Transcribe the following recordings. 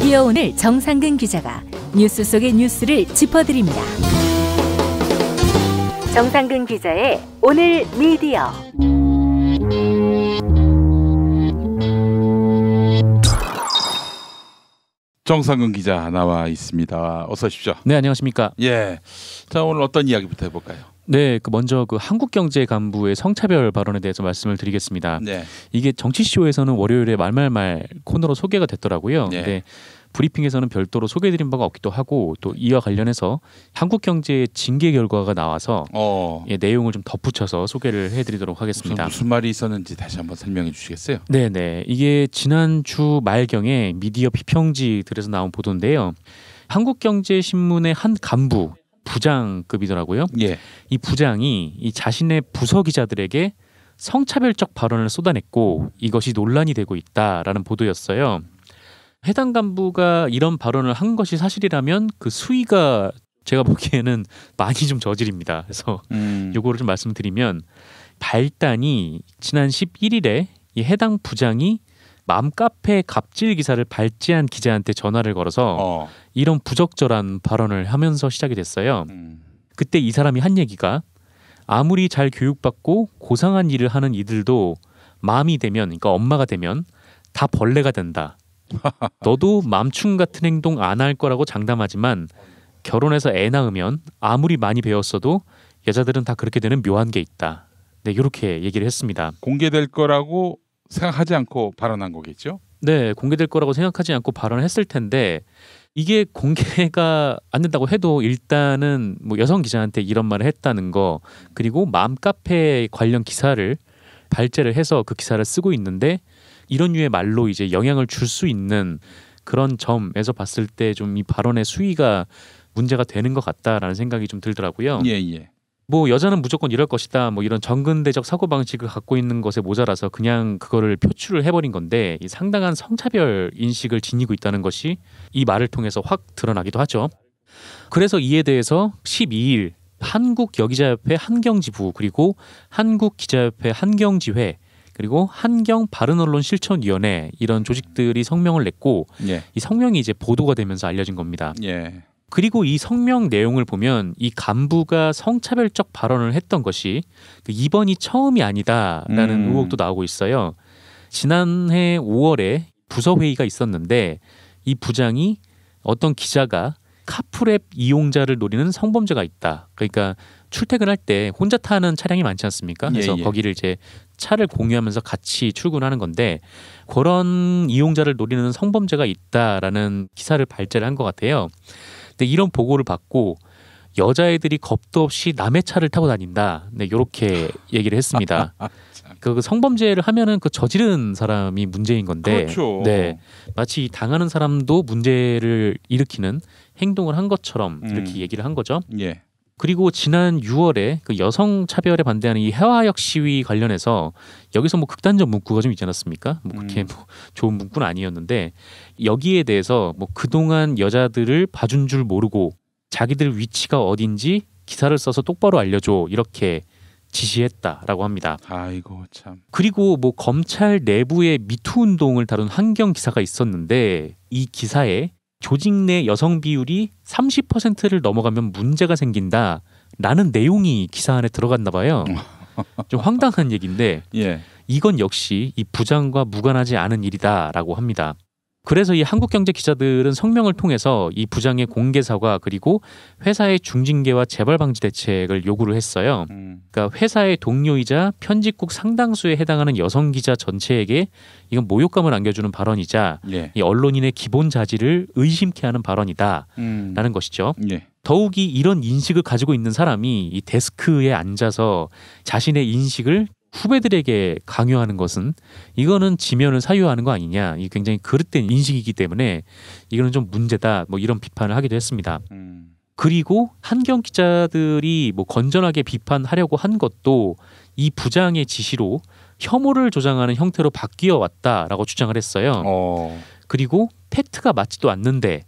미디어 오늘 정상근 기자가 뉴스 속의 뉴스를 짚어드립니다. 정상근 기자의 오늘 미디어. 정상근 기자 나와 있습니다. 어서 오십시오. 네, 안녕하십니까. 예. 자, 오늘 어떤 이야기부터 해볼까요? 네, 먼저 한국경제 간부의 성차별 발언에 대해서 말씀을 드리겠습니다. 네. 이게 정치쇼에서는 월요일에 말말말 코너로 소개가 됐더라고요. 네. 근데 브리핑에서는 별도로 소개해드린 바가 없기도 하고 또 이와 관련해서 한국경제의 징계 결과가 나와서 내용을 좀 덧붙여서 소개를 해드리도록 하겠습니다. 무슨 말이 있었는지 다시 한번 설명해 주시겠어요? 네. 이게 지난주 말경에 미디어 비평지들에서 나온 보도인데요. 한국경제신문의 한 간부 부장급이더라고요. 예. 이 부장이 이 자신의 부서 기자들에게 성차별적 발언을 쏟아냈고 이것이 논란이 되고 있다라는 보도였어요. 해당 간부가 이런 발언을 한 것이 사실이라면 그 수위가 제가 보기에는 많이 좀 저질입니다. 그래서 요거를 좀 말씀드리면 발단이 지난 11일에 이 해당 부장이 맘카페 갑질 기사를 발제한 기자한테 전화를 걸어서 이런 부적절한 발언을 하면서 시작이 됐어요. 그때 이 사람이 한 얘기가 아무리 잘 교육받고 고상한 일을 하는 이들도 맘이 되면, 그러니까 엄마가 되면 다 벌레가 된다. 너도 맘충 같은 행동 안 할 거라고 장담하지만 결혼해서 애 낳으면 아무리 많이 배웠어도 여자들은 다 그렇게 되는 묘한 게 있다. 네, 이렇게 얘기를 했습니다. 공개될 거라고 생각하지 않고 발언한 거겠죠? 네, 공개될 거라고 생각하지 않고 발언을 했을 텐데 이게 공개가 안 된다고 해도 일단은 여성 기자한테 이런 말을 했다는 거, 그리고 맘카페 관련 기사를 발제를 해서 그 기사를 쓰고 있는데 이런 류의 말로 이제 영향을 줄 수 있는 그런 점에서 봤을 때 좀 이 발언의 수위가 문제가 되는 것 같다라는 생각이 좀 들더라고요. 예. 여자는 무조건 이럴 것이다. 이런 정근대적 사고방식을 갖고 있는 것에 모자라서 그냥 그거를 표출을 해버린 건데 이 상당한 성차별 인식을 지니고 있다는 것이 이 말을 통해서 확 드러나기도 하죠. 그래서 이에 대해서 12일 한국여기자협회 한경지부, 그리고 한국기자협회 한경지회, 그리고 한경바른언론실천위원회, 이런 조직들이 성명을 냈고 이 성명이 이제 보도가 되면서 알려진 겁니다. 그리고 이 성명 내용을 보면 이 간부가 성차별적 발언을 했던 것이 이번이 처음이 아니다라는 의혹도 나오고 있어요. 지난해 5월에 부서회의가 있었는데 이 부장이 어떤 기자가 카풀앱 이용자를 노리는 성범죄가 있다. 그러니까 출퇴근할 때 혼자 타는 차량이 많지 않습니까? 그래서 거기를 이제 차를 공유하면서 같이 출근하는 건데 그런 이용자를 노리는 성범죄가 있다라는 기사를 발제를 한 것 같아요. 근데 이런 보고를 받고 여자애들이 겁도 없이 남의 차를 타고 다닌다. 네, 이렇게 얘기를 했습니다. 그 성범죄를 하면은 그 저지른 사람이 문제인 건데, 그렇죠. 네, 마치 당하는 사람도 문제를 일으키는 행동을 한 것처럼 이렇게 얘기를 한 거죠. 그리고 지난 6월에 그 여성 차별에 반대하는 이 해화역 시위 관련해서 여기서 극단적 문구가 좀 있지 않았습니까? 그렇게 좋은 문구는 아니었는데 여기에 대해서 그동안 여자들을 봐준 줄 모르고 자기들 위치가 어딘지 기사를 써서 똑바로 알려줘, 이렇게 지시했다라고 합니다. 아이고 참. 그리고 검찰 내부의 미투 운동을 다룬 한경 기사가 있었는데 이 기사에 조직 내 여성 비율이 30%를 넘어가면 문제가 생긴다라는 내용이 기사 안에 들어갔나 봐요. 좀 황당한 얘기인데 이건 역시 이 부장과 무관하지 않은 일이다라고 합니다. 그래서 이 한국경제 기자들은 성명을 통해서 이 부장의 공개 사과, 그리고 회사의 중징계와 재발 방지 대책을 요구를 했어요. 그러니까 회사의 동료이자 편집국 상당수에 해당하는 여성 기자 전체에게 이건 모욕감을 안겨주는 발언이자 이 언론인의 기본 자질을 의심케 하는 발언이다라는 것이죠. 더욱이 이런 인식을 가지고 있는 사람이 이 데스크에 앉아서 자신의 인식을 후배들에게 강요하는 것은 이거는 지면을 사유하는 거 아니냐, 이 굉장히 그릇된 인식이기 때문에 이거는 좀 문제다, 이런 비판을 하기도 했습니다. 그리고 한경 기자들이 건전하게 비판하려고 한 것도 이 부장의 지시로 혐오를 조장하는 형태로 바뀌어 왔다라고 주장을 했어요. 그리고 팩트가 맞지도 않는데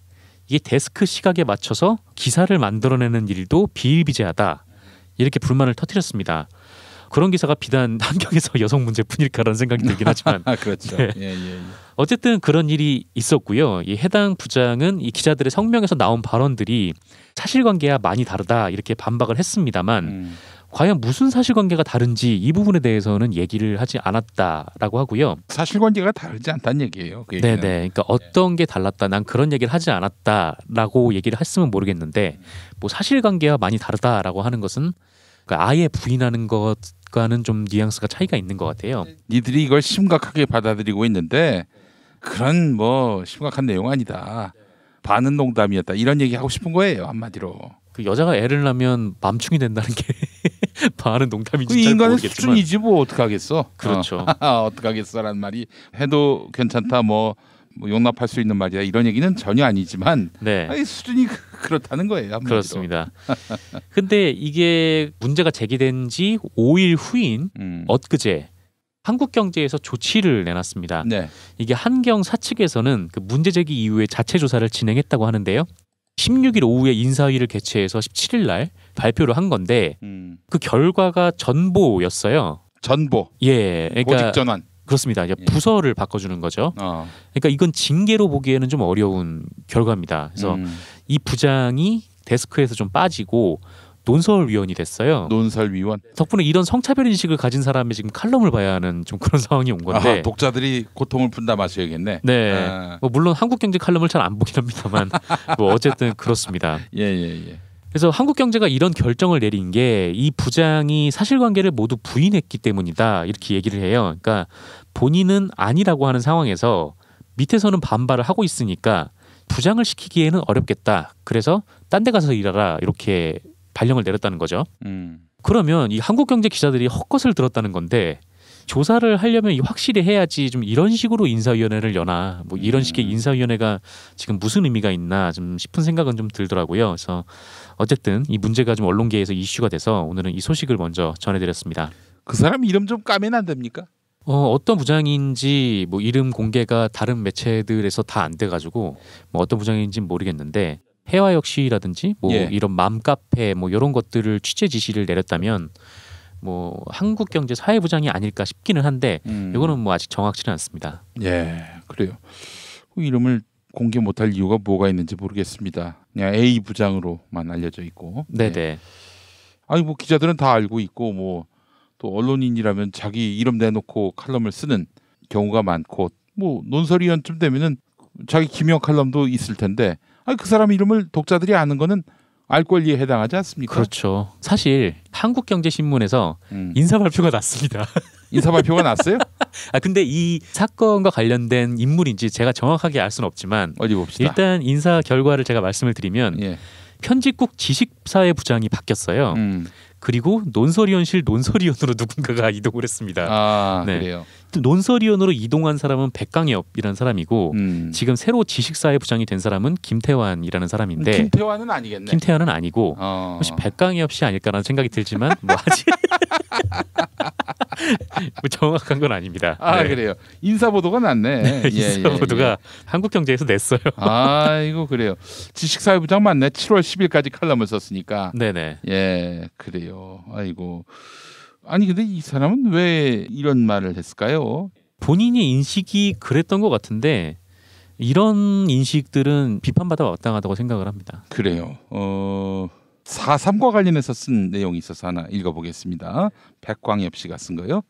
이게 데스크 시각에 맞춰서 기사를 만들어내는 일도 비일비재하다, 이렇게 불만을 터뜨렸습니다. 그런 기사가 비단 한경에서 여성 문제뿐일까라는 생각이 들긴 하지만 그렇죠. 네. 예. 어쨌든 그런 일이 있었고요. 이 해당 부장은 이 기자들의 성명에서 나온 발언들이 사실관계와 많이 다르다 이렇게 반박을 했습니다만 과연 무슨 사실관계가 다른지 이 부분에 대해서는 얘기를 하지 않았다라고 하고요. 사실관계가 다르지 않다는 얘기예요. 그 얘기는. 네네. 그러니까 어떤 게 달랐다. 난 그런 얘기를 하지 않았다라고 얘기를 했으면 모르겠는데 뭐 사실관계와 많이 다르다라고 하는 것은 그러니까 아예 부인하는 것과는 좀 뉘앙스가 차이가 있는 것 같아요. 니들이 이걸 심각하게 받아들이고 있는데 그런 뭐 심각한 내용 아니다. 반은 농담이었다. 이런 얘기 하고 싶은 거예요. 한마디로. 그 여자가 애를 낳으면 맘충이 된다는 게 반은 농담인지 그 잘 인간의 모르겠지만 수준이지 뭐 어떡하겠어. 그렇죠. 어떡하겠어라는 말이 해도 괜찮다 뭐 용납할 수 있는 말이야 이런 얘기는 전혀 아니지만 네. 아니, 수준이 그렇다는 거예요. 한마디로. 그렇습니다. 근데 이게 문제가 제기된 지 5일 후인 엊그제 한국경제에서 조치를 내놨습니다. 네. 이게 한경사 측에서는 그 문제 제기 이후에 자체 조사를 진행했다고 하는데요. 16일 오후에 인사회의를 개최해서 17일 날 발표를 한 건데 그 결과가 전보였어요. 전보. 예, 그러니까 보직 전환. 그렇습니다. 이제 부서를 바꿔주는 거죠. 그러니까 이건 징계로 보기에는 좀 어려운 결과입니다. 그래서 이 부장이 데스크에서 좀 빠지고 논설위원이 됐어요. 논설위원. 덕분에 이런 성차별 인식을 가진 사람이 지금 칼럼을 봐야 하는 좀 그런 상황이 온 건데. 독자들이 고통을 분담 마셔야겠네. 네. 뭐 물론 한국경제 칼럼을 잘 안 보긴 합니다만 뭐 어쨌든 그렇습니다. 예. 그래서 한국경제가 이런 결정을 내린 게 이 부장이 사실관계를 모두 부인했기 때문이다 이렇게 얘기를 해요. 그러니까 본인은 아니라고 하는 상황에서 밑에서는 반발을 하고 있으니까 부장을 시키기에는 어렵겠다. 그래서 딴 데 가서 일하라 이렇게 발령을 내렸다는 거죠. 그러면 이 한국경제 기자들이 헛것을 들었다는 건데 조사를 하려면 확실히 해야지 좀 이런 식으로 인사위원회를 여나 뭐 이런 식의 인사위원회가 지금 무슨 의미가 있나 좀 싶은 생각은 좀 들더라고요. 그래서 어쨌든 이 문제가 좀 언론계에서 이슈가 돼서 오늘은 이 소식을 먼저 전해드렸습니다. 그 사람 이름 좀 까면 안 됩니까? 어떤 부장인지 뭐 이름 공개가 다른 매체들에서 다 안 돼가지고 뭐 어떤 부장인지는 모르겠는데 해화역시라든지 뭐 이런 맘카페 뭐 이런 것들을 취재 지시를 내렸다면 뭐 한국경제 사회부장이 아닐까 싶기는 한데 이거는 뭐 아직 정확치는 않습니다. 예, 그래요. 그 이름을 공개 못할 이유가 뭐가 있는지 모르겠습니다. 그냥 A 부장으로만 알려져 있고. 네네. 예. 아니 뭐 기자들은 다 알고 있고 뭐 또 언론인이라면 자기 이름 내놓고 칼럼을 쓰는 경우가 많고 뭐 논설위원쯤 되면은 자기 기명 칼럼도 있을 텐데 아니 그 사람 이름을 독자들이 아는 거는 알 권리에 해당하지 않습니까? 그렇죠. 사실 한국경제신문에서 인사 발표가 났습니다. 인사 발표가 났어요? 근데 이 사건과 관련된 인물인지 제가 정확하게 알 수는 없지만 어디 봅시다. 일단 인사 결과를 제가 말씀을 드리면 편집국 지식사회부장이 바뀌었어요. 그리고 논설위원실 논설위원으로 누군가가 이동을 했습니다. 그래요. 논설위원으로 이동한 사람은 백강엽이라는 사람이고 지금 새로 지식사회부장이 된 사람은 김태환이라는 사람인데 김태환은 아니겠네. 김태환은 아니고 혹시 백강엽 씨 아닐까라는 생각이 들지만 뭐 아직 뭐 정확한 건 아닙니다. 그래요. 인사보도가 났네. 인사보도가 한국경제에서 냈어요. 이거 그래요. 지식사회부장 맞네. 7월 10일까지 칼럼을 썼으니까. 네네. 예, 그래요. 아이고. 아니 근데 이 사람은 왜 이런 말을 했을까요? 본인의 인식이 그랬던 것 같은데 이런 인식들은 비판받아 마땅하다고 생각을 합니다. 그래요. 4.3과 관련해서 쓴 내용이 있어서 하나 읽어보겠습니다. 백광엽 씨가 쓴 거요.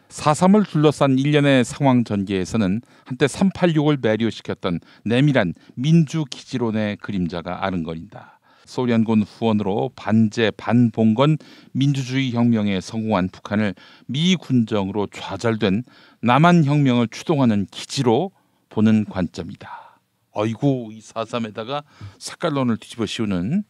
4.3을 둘러싼 일련의 상황 전개에서는 한때 386을 매료시켰던 내밀한 민주기지론의 그림자가 아른거린다. 소련군 후원으로 반제 반봉건 민주주의 혁명에 성공한 북한을 미 군정으로 좌절된 남한 혁명을 추동하는 기지로 보는 관점이다. 어이구 이 4.3에다가 색깔론을 뒤집어 씌우는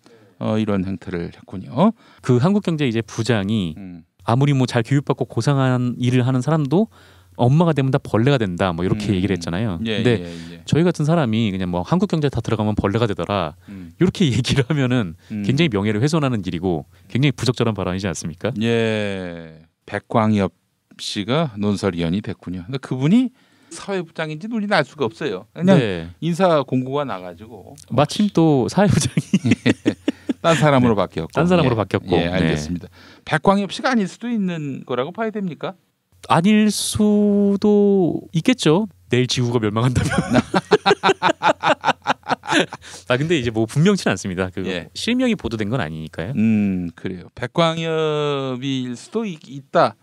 이런 행태를 했군요. 그 한국경제 이제 부장이 아무리 뭐 잘 교육받고 고상한 일을 하는 사람도 엄마가 되면 다 벌레가 된다 뭐 이렇게 얘기를 했잖아요. 근데 저희 같은 사람이 그냥 뭐 한국경제 다 들어가면 벌레가 되더라 이렇게 얘기를 하면은 굉장히 명예를 훼손하는 일이고 굉장히 부적절한 발언이지 않습니까? 예, 백광엽 씨가 논설위원이 됐군요. 근데 그분이 사회부장인지 눈이 날 수가 없어요. 그냥 인사 공고가 나가지고 마침 또 사회부장이 딴 사람으로 바뀌었고. 딴 사람으로 예. 바뀌었고. 예, 알겠습니다. 백광엽 씨가 아닐 수도 있는 거라고 봐야 됩니까? 아닐 수도 있겠죠. 내일 지구가 멸망한다면. 아 근데 이제 뭐 분명치는 않습니다. 그 예. 실명이 보도된 건 아니니까요. 그래요. 백광엽일 수도 있다.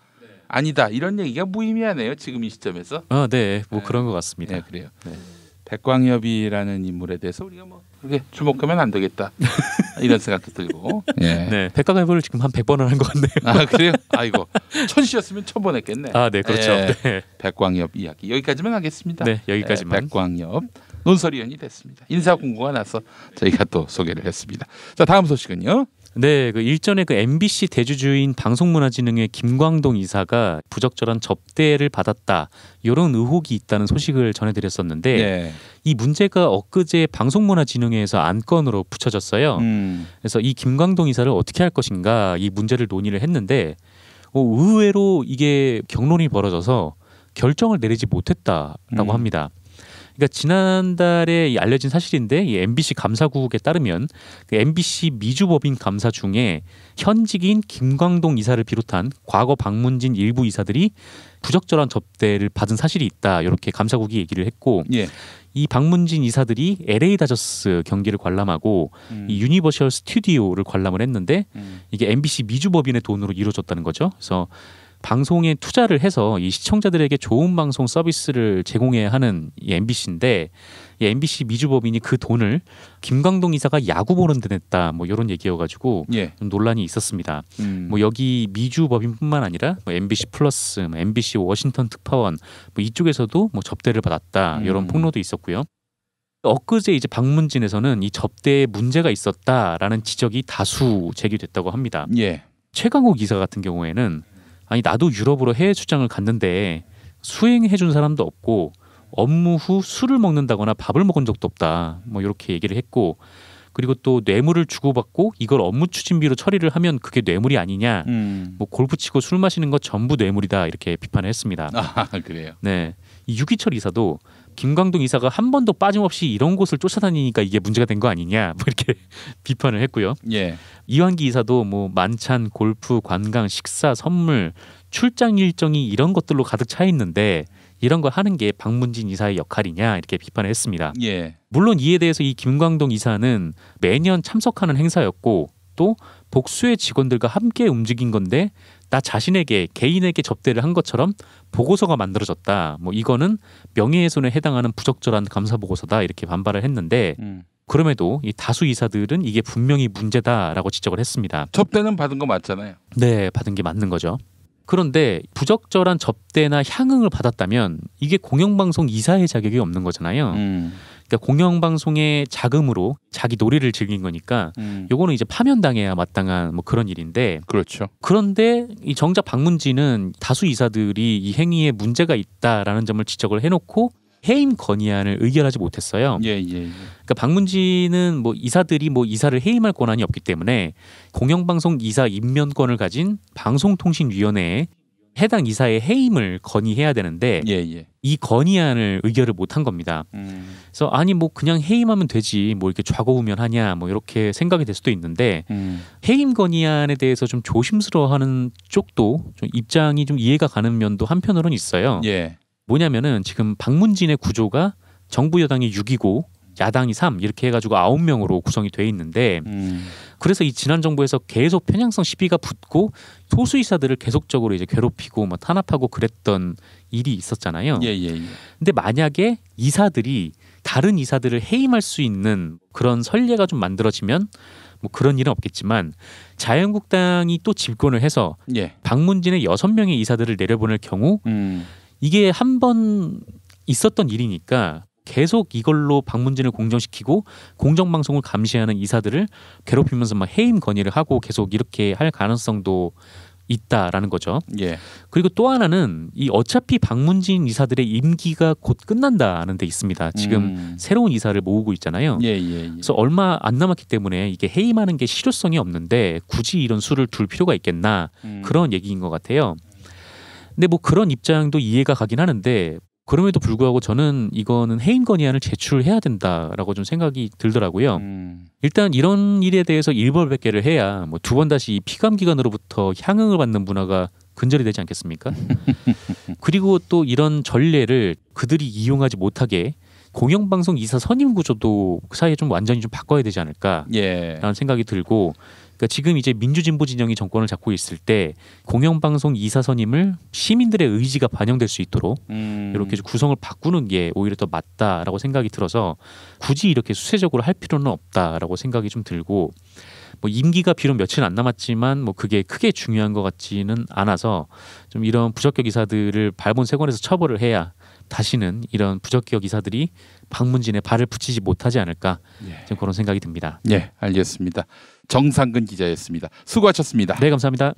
아니다. 이런 얘기가 무의미하네요. 지금 이 시점에서. 아, 네, 뭐 그런 것 같습니다. 네, 그래요. 백광엽이라는 인물에 대해서 우리가 뭐 그렇게 주목하면 안 되겠다. 이런 생각도 들고. 예. 네, 백과가입을 지금 한 100번을 한 것 같네요. 아 그래요? 아이고 천씨였으면 1000번 했겠네. 아, 네, 그렇죠. 예. 네. 백광엽 이야기 여기까지만 하겠습니다. 네, 여기까지만. 예, 백광엽 논설위원이 됐습니다. 인사 공고가 나서 저희가 또 소개를 했습니다. 자 다음 소식은요. 네, 그 일전에 그 MBC 대주주인 방송문화진흥회 김광동 이사가 부적절한 접대를 받았다 이런 의혹이 있다는 소식을 전해드렸었는데 네. 이 문제가 엊그제 방송문화진흥회에서 안건으로 붙여졌어요. 그래서 이 김광동 이사를 어떻게 할 것인가 이 문제를 논의를 했는데 의외로 이게 격론이 벌어져서 결정을 내리지 못했다라고 합니다. 그러니까 지난달에 알려진 사실인데 이 MBC 감사국에 따르면 그 MBC 미주법인 감사 중에 현직인 김광동 이사를 비롯한 과거 방문진 일부 이사들이 부적절한 접대를 받은 사실이 있다 이렇게 감사국이 얘기를 했고 예. 이 방문진 이사들이 LA 다저스 경기를 관람하고 이 유니버셜 스튜디오를 관람을 했는데 이게 MBC 미주법인의 돈으로 이루어졌다는 거죠. 그래서 방송에 투자를 해서 이 시청자들에게 좋은 방송 서비스를 제공해야 하는 이 MBC인데 이 MBC 미주법인이 그 돈을 김광동 이사가 야구 보는 데 냈다 뭐 이런 얘기여가지고 예. 좀 논란이 있었습니다. 뭐 여기 미주법인뿐만 아니라 뭐 MBC 플러스, 뭐 MBC 워싱턴 특파원 뭐 이쪽에서도 뭐 접대를 받았다 이런 폭로도 있었고요. 엊그제 이제 방문진에서는 이 접대에 문제가 있었다라는 지적이 다수 제기됐다고 합니다. 예. 최강욱 이사 같은 경우에는 아니 나도 유럽으로 해외 출장을 갔는데 수행해 준 사람도 없고 업무 후 술을 먹는다거나 밥을 먹은 적도 없다. 뭐 이렇게 얘기를 했고 그리고 또 뇌물을 주고받고 이걸 업무 추진비로 처리를 하면 그게 뇌물이 아니냐. 뭐 골프 치고 술 마시는 것 전부 뇌물이다 이렇게 비판을 했습니다. 아 그래요. 네, 이 유기철 이사도 김광동 이사가 한 번도 빠짐없이 이런 곳을 쫓아다니니까 이게 문제가 된 거 아니냐 뭐 이렇게 비판을 했고요. 예. 이완기 이사도 뭐 만찬, 골프, 관광, 식사, 선물, 출장 일정이 이런 것들로 가득 차 있는데 이런 거 하는 게 방문진 이사의 역할이냐 이렇게 비판을 했습니다. 예. 물론 이에 대해서 이 김광동 이사는 매년 참석하는 행사였고 또 복수의 직원들과 함께 움직인 건데 나 자신에게 개인에게 접대를 한 것처럼 보고서가 만들어졌다. 뭐 이거는 명예훼손에 해당하는 부적절한 감사 보고서다 이렇게 반발을 했는데 그럼에도 이 다수 이사들은 이게 분명히 문제다라고 지적을 했습니다. 접대는 받은 거 맞잖아요. 네, 받은 게 맞는 거죠. 그런데 부적절한 접대나 향응을 받았다면 이게 공영방송 이사의 자격이 없는 거잖아요. 그러니까 공영방송의 자금으로 자기 놀이를 즐긴 거니까 요거는 이제 파면당해야 마땅한 뭐 그런 일인데 그렇죠. 그런데 이 정작 방문진은 다수 이사들이 이 행위에 문제가 있다라는 점을 지적을 해놓고 해임 건의안을 의결하지 못했어요. 예. 그러니까 방문진은 뭐 이사들이 뭐 이사를 해임할 권한이 없기 때문에 공영방송 이사 임면권을 가진 방송통신위원회에 해당 이사의 해임을 건의해야 되는데 예. 이 건의안을 의결을 못한 겁니다. 그래서 아니 뭐 그냥 해임하면 되지 뭐 이렇게 좌고우면하냐 뭐 이렇게 생각이 될 수도 있는데 해임 건의안에 대해서 좀 조심스러워하는 쪽도 좀 입장이 좀 이해가 가는 면도 한편으로는 있어요. 예. 뭐냐면은 지금 방문진의 구조가 정부 여당이 6이고 야당이 3 이렇게 해가지고 9명으로 구성이 돼 있는데 그래서 이 지난 정부에서 계속 편향성 시비가 붙고 소수 이사들을 계속적으로 이제 괴롭히고 뭐 탄압하고 그랬던 일이 있었잖아요. 예. 근데 만약에 이사들이 다른 이사들을 해임할 수 있는 그런 선례가 좀 만들어지면 뭐 그런 일은 없겠지만 자유한국당이 또 집권을 해서 예. 방문진의 6명의 이사들을 내려보낼 경우 이게 한 번 있었던 일이니까 계속 이걸로 방문진을 공정시키고 공정방송을 감시하는 이사들을 괴롭히면서 막 해임 건의를 하고 계속 이렇게 할 가능성도 있다라는 거죠. 예. 그리고 또 하나는 이 어차피 방문진 이사들의 임기가 곧 끝난다는 데 있습니다. 지금 새로운 이사를 모으고 있잖아요. 예. 그래서 얼마 안 남았기 때문에 이게 해임하는 게 실효성이 없는데 굳이 이런 수를 둘 필요가 있겠나 그런 얘기인 것 같아요. 근데 뭐 그런 입장도 이해가 가긴 하는데 그럼에도 불구하고 저는 이거는 해임 건의안을 제출해야 된다라고 좀 생각이 들더라고요. 일단 이런 일에 대해서 일벌백계를 해야 뭐 두 번 다시 이 피감기관으로부터 향응을 받는 문화가 근절이 되지 않겠습니까? 그리고 또 이런 전례를 그들이 이용하지 못하게 공영방송 이사 선임 구조도 그 사이에 좀 완전히 좀 바꿔야 되지 않을까라는 예. 생각이 들고, 그러니까 지금 이제 민주진보 진영이 정권을 잡고 있을 때 공영방송 이사 선임을 시민들의 의지가 반영될 수 있도록 이렇게 구성을 바꾸는 게 오히려 더 맞다라고 생각이 들어서 굳이 이렇게 수세적으로 할 필요는 없다라고 생각이 좀 들고, 뭐 임기가 비록 며칠 안 남았지만 뭐 그게 크게 중요한 것 같지는 않아서 좀 이런 부적격 이사들을 발본색원에서 처벌을 해야 다시는 이런 부적격 이사들이 방문진에 발을 붙이지 못하지 않을까, 좀 그런 생각이 듭니다. 예, 알겠습니다. 정상근 기자였습니다. 수고하셨습니다. 네, 감사합니다.